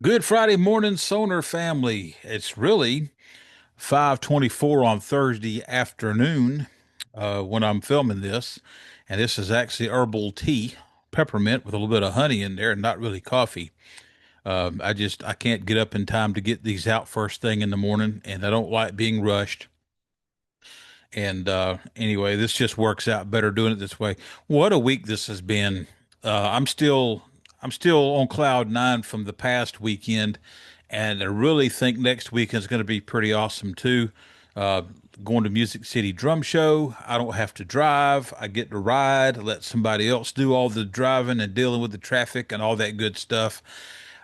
Good Friday morning, Sonor family. It's really 5:24 on Thursday afternoon when I'm filming this, and this is actually herbal tea, peppermint with a little bit of honey in there, and not really coffee. I can't get up in time to get these out first thing in the morning, and I don't like being rushed. And anyway, this just works out better doing it this way. What a week this has been. I'm still on cloud nine from the past weekend, and I really think next weekend is going to be pretty awesome too. Uh, Going to Music City Drum Show. I don't have to drive. I get to ride, let somebody else do all the driving and dealing with the traffic and all that good stuff.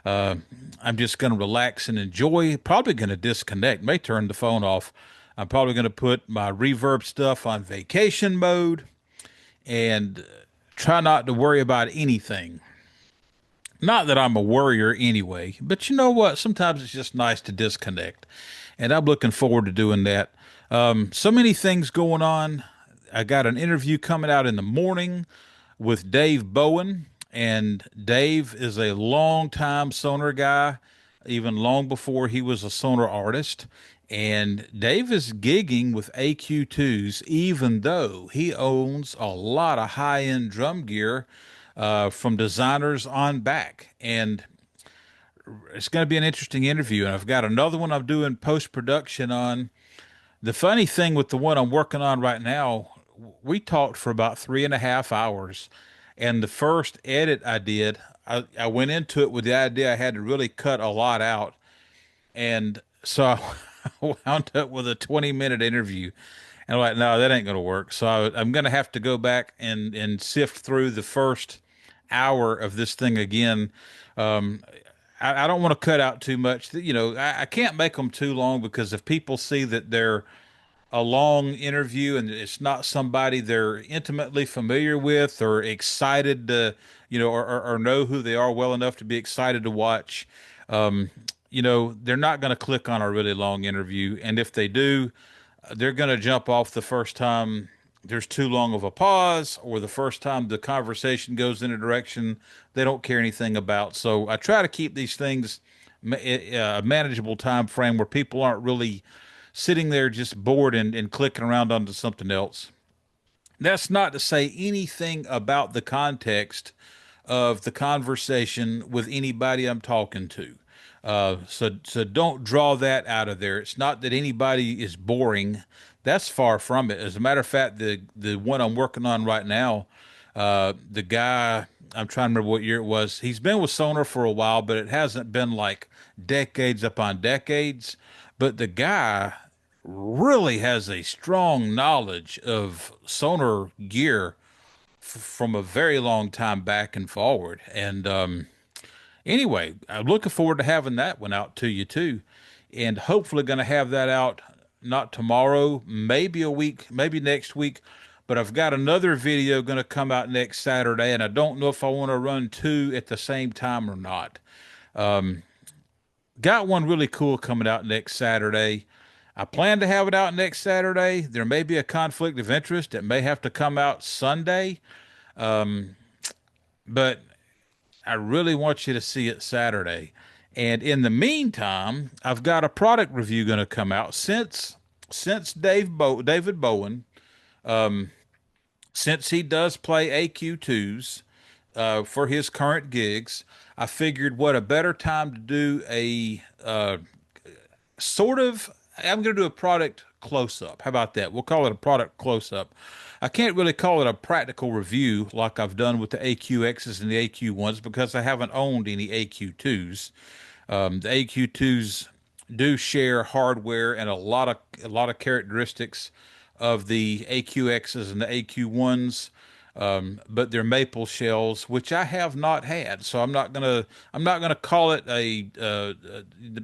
Uh, I'm just going to relax and enjoy. Probably going to disconnect, may turn the phone off. I'm probably going to put my reverb stuff on vacation mode and try not to worry about anything. Not that I'm a worrier anyway, but you know what? Sometimes it's just nice to disconnect. And I'm looking forward to doing that. So many things going on. I got an interview coming out in the morning with Dave Bowen, and Dave is a long-time Sonar guy, even long before he was a Sonar artist. And Dave is gigging with AQ2s, even though he owns a lot of high-end drum gear from designers on back. And it's going to be an interesting interview. And I've got another one I'm doing post-production on. The funny thing with the one I'm working on right now, we talked for about 3.5 hours. And the first edit I did, I went into it with the idea I had to really cut a lot out. And so I wound up with a 20-minute interview. And I'm like, no, that ain't going to work. So I'm going to have to go back and sift through the first hour of this thing again. Um, I don't want to cut out too much. I can't make them too long because if people see that they're a long interview and it's not somebody they're intimately familiar with or excited to, or know who they are well enough to be excited to watch, um, they're not going to click on a really long interview. And if they do, they're going to jump off the first time there's too long of a pause or the first time the conversation goes in a direction they don't care anything about. So I try to keep these things a manageable time frame where people aren't really sitting there just bored and clicking around onto something else. That's not to say anything about the context of the conversation with anybody I'm talking to. So don't draw that out of there. It's not that anybody is boring. That's far from it. As a matter of fact, the one I'm working on right now, the guy, I'm trying to remember what year it was. He's been with Sonar for a while, but it hasn't been like decades upon decades. But the guy really has a strong knowledge of Sonar gear from a very long time back and forward. And anyway, I'm looking forward to having that one out to you too, and hopefully going to have that out not tomorrow, maybe a week, maybe next week. But I've got another video going to come out next Saturday, and I don't know if I want to run two at the same time or not. Got one really cool coming out next Saturday. I plan to have it out next Saturday. There may be a conflict of interest. It may have to come out Sunday, but I really want you to see it Saturday. And in the meantime, I've got a product review going to come out since David Bowen, since he does play AQ2s for his current gigs. I figured what a better time to do a sort of, I'm going to do a product close up. How about that? We'll call it a product close up. I can't really call it a practical review like I've done with the AQXs and the AQ1s because I haven't owned any AQ2s. The AQ2s do share hardware and a lot of characteristics of the AQXs and the AQ1s, but they're maple shells, which I have not had. So I'm not gonna call it a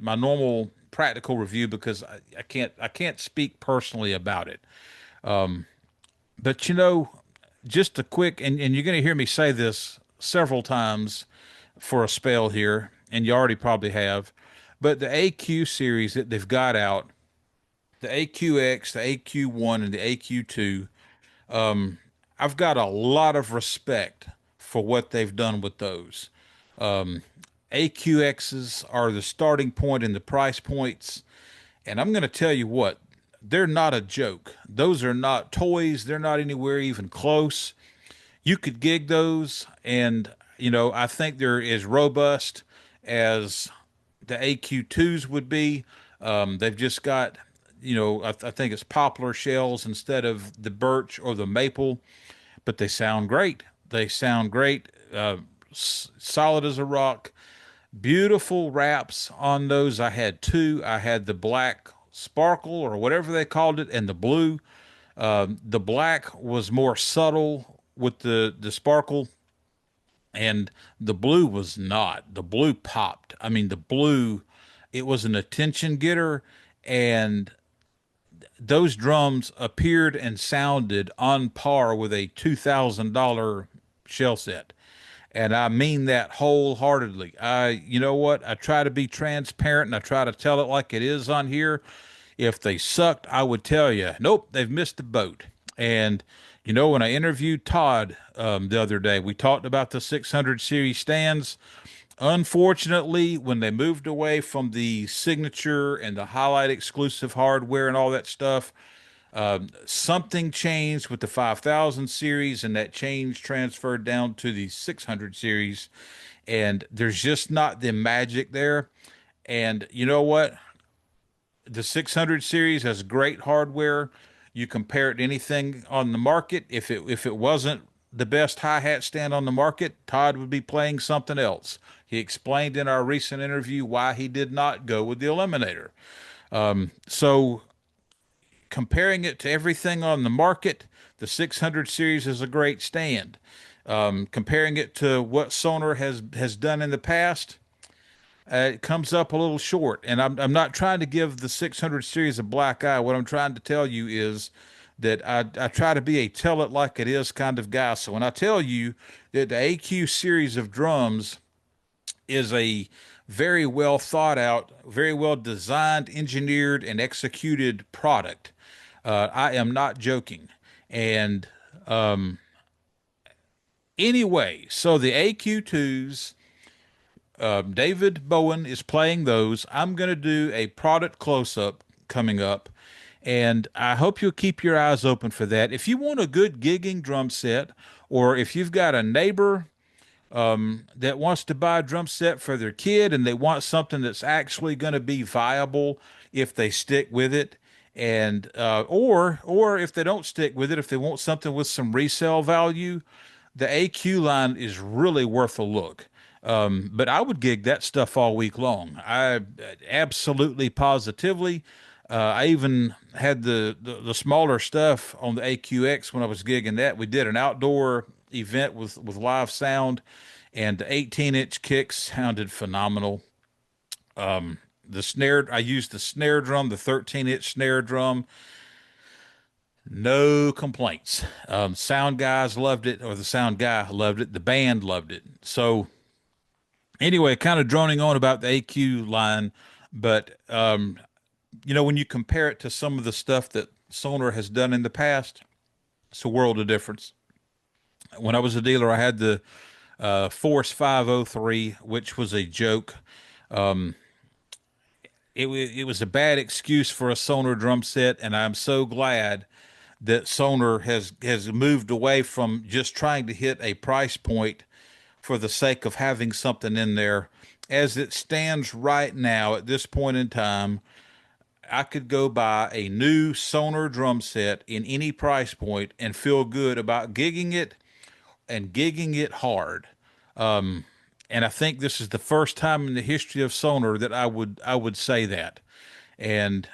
my normal practical review because I can't speak personally about it. But just a quick, and you're gonna hear me say this several times for a spell here, and you already probably have, but the AQ series that they've got out, the AQX, the AQ1, and the AQ2, I've got a lot of respect for what they've done with those. AQXs are the starting point and the price points. And I'm going to tell you what, they're not a joke. Those are not toys. They're not anywhere even close. You could gig those, and I think they're as robust as the AQ2s would be. They've just got, I think it's poplar shells instead of the birch or the maple, but they sound great. They sound great, solid as a rock. Beautiful wraps on those. I had two. I had the black sparkle or whatever they called it, and the blue. The black was more subtle with the sparkle, and the blue was not. The blue popped. I mean, the blue, it was an attention getter, and those drums appeared and sounded on par with a $2,000 shell set. And I mean that wholeheartedly. You know what? I try to be transparent and I try to tell it like it is on here. If they sucked, I would tell you, nope, they've missed the boat. And, when I interviewed Todd the other day, we talked about the 600 series stands. Unfortunately, when they moved away from the signature and the highlight exclusive hardware and all that stuff, something changed with the 5000 series, and that change transferred down to the 600 series. And there's just not the magic there. And you know what? The 600 series has great hardware. You compare it to anything on the market. If it wasn't the best hi-hat stand on the market, Todd would be playing something else. He explained in our recent interview why he did not go with the Eliminator. So comparing it to everything on the market, the 600 series is a great stand. Comparing it to what Sonor has done in the past, it comes up a little short. And I'm not trying to give the 600 series a black eye. What I'm trying to tell you is that I try to be a tell it like it is kind of guy. So when I tell you that the AQ series of drums is a very well thought out, very well designed, engineered, and executed product, I am not joking. And anyway, so the AQ2s, David Bowen is playing those. I'm going to do a product close up coming up, and I hope you'll keep your eyes open for that. If you want a good gigging drum set, or if you've got a neighbor that wants to buy a drum set for their kid and they want something that's actually going to be viable if they stick with it, and or if they don't stick with it, if they want something with some resale value, the AQ line is really worth a look. But I would gig that stuff all week long. I absolutely positively. I even had the smaller stuff on the AQX when I was gigging that. We did an outdoor event with live sound, and the 18-inch kicks sounded phenomenal. The snare, I used the snare drum, the 13-inch snare drum. No complaints. Sound guys loved it, or the sound guy loved it. The band loved it. So anyway, kind of droning on about the AQ line, but when you compare it to some of the stuff that Sonor has done in the past, it's a world of difference. When I was a dealer, I had the Force 503, which was a joke. It was a bad excuse for a Sonor drum set, and I'm so glad that Sonor has moved away from just trying to hit a price point for the sake of having something in there. As it stands right now, at this point in time, I could go buy a new Sonor drum set in any price point and feel good about gigging it and gigging it hard. And I think this is the first time in the history of Sonor that I would say that. And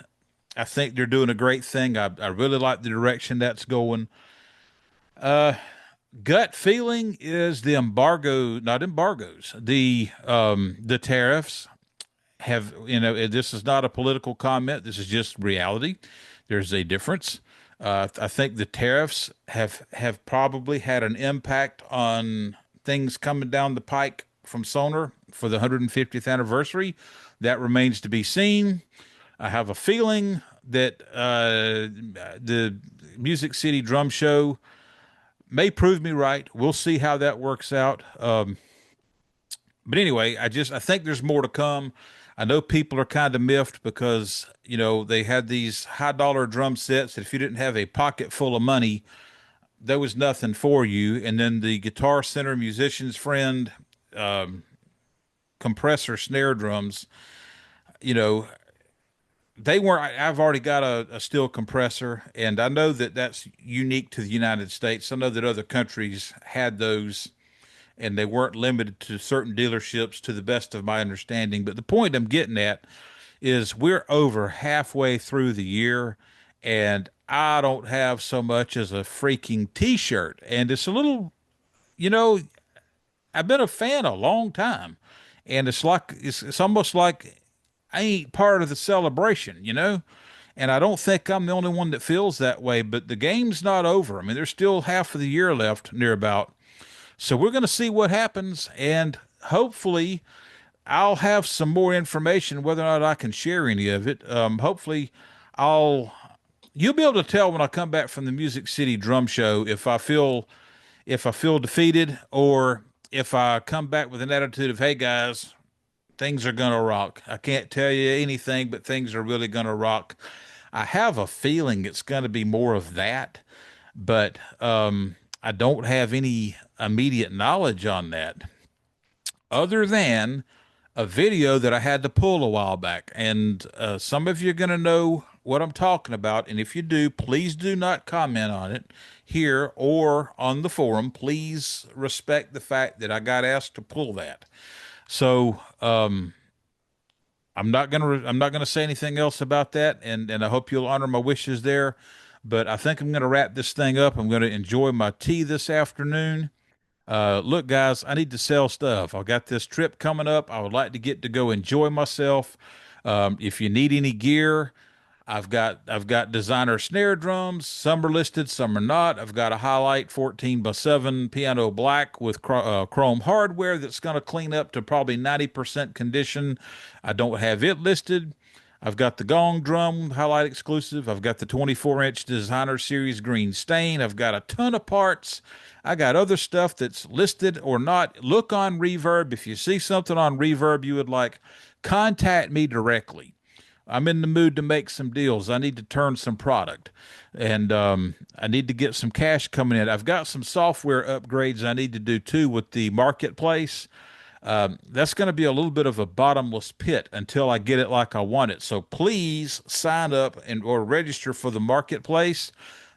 I think they're doing a great thing. I really like the direction that's going. Gut feeling is the embargo, not embargoes, the tariffs have, this is not a political comment. This is just reality. There's a difference. I think the tariffs have probably had an impact on things coming down the pike from Sonor for the 150th anniversary. That remains to be seen. I have a feeling that the Music City Drum Show may prove me right. We'll see how that works out. But anyway, I think there's more to come. I know people are kind of miffed because, they had these high dollar drum sets that if you didn't have a pocket full of money, there was nothing for you. And then the Guitar Center musician's friend compressor snare drums, you know, they weren't. I've already got a steel compressor, and I know that that's unique to the United States. I know that other countries had those, and they weren't limited to certain dealerships, to the best of my understanding. But the point I'm getting at is we're over halfway through the year, and I don't have so much as a freaking T-shirt, and it's a little, you know, I've been a fan a long time, and it's almost like I ain't part of the celebration. And I don't think I'm the only one that feels that way, but the game's not over. I mean, there's still half of the year left, near about. So we're going to see what happens, and hopefully, I'll have some more information whether or not I can share any of it. Hopefully, I'll you'll be able to tell when I come back from the Music City Drum Show if I feel defeated or if I come back with an attitude of, hey guys, things are gonna rock. I can't tell you anything, but things are really gonna rock. I have a feeling it's gonna be more of that, but I don't have any immediate knowledge on that other than a video that I had to pull a while back. And some of you are going to know what I'm talking about. And if you do, please do not comment on it here or on the forum. Please respect the fact that I got asked to pull that. So I'm not gonna say anything else about that, and I hope you'll honor my wishes there. But I think I'm gonna wrap this thing up. I'm gonna enjoy my tea this afternoon. Look, guys, I need to sell stuff. I've got this trip coming up. I would like to get to go enjoy myself. If you need any gear, I've got designer snare drums. Some are listed, some are not. I've got a Highlight 14x7 piano black with chrome hardware that's going to clean up to probably 90% condition. I don't have it listed. I've got the Gong Drum Highlight exclusive. I've got the 24-inch Designer Series green stain. I've got a ton of parts. I got other stuff that's listed or not. Look on Reverb. If you see something on Reverb you would like, contact me directly. I'm in the mood to make some deals. I need to turn some product, and I need to get some cash coming in. I've got some software upgrades I need to do too with the marketplace. That's going to be a little bit of a bottomless pit until I get it like I want it. So please sign up and or register for the marketplace.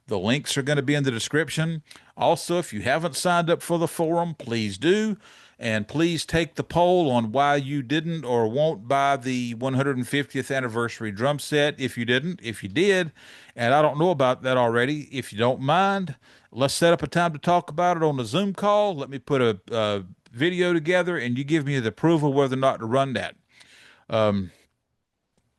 The links are going to be in the description. Also, if you haven't signed up for the forum, please do. And please take the poll on why you didn't or won't buy the 150th anniversary drum set if you didn't. If you did, and I don't know about that already, if you don't mind, let's set up a time to talk about it on a Zoom call. Let me put a video together and you give me the approval whether or not to run that.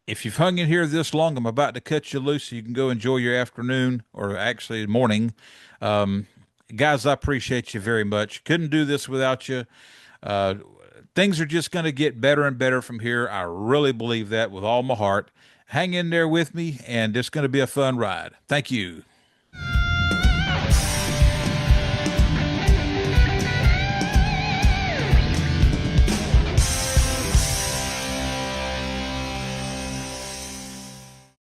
If you've hung in here this long, I'm about to cut you loose so you can go enjoy your afternoon or actually morning. Um, Guys, I appreciate you very much. Couldn't do this without you. Uh, Things are just going to get better and better from here. I really believe that with all my heart. Hang in there with me, and it's going to be a fun ride. Thank you.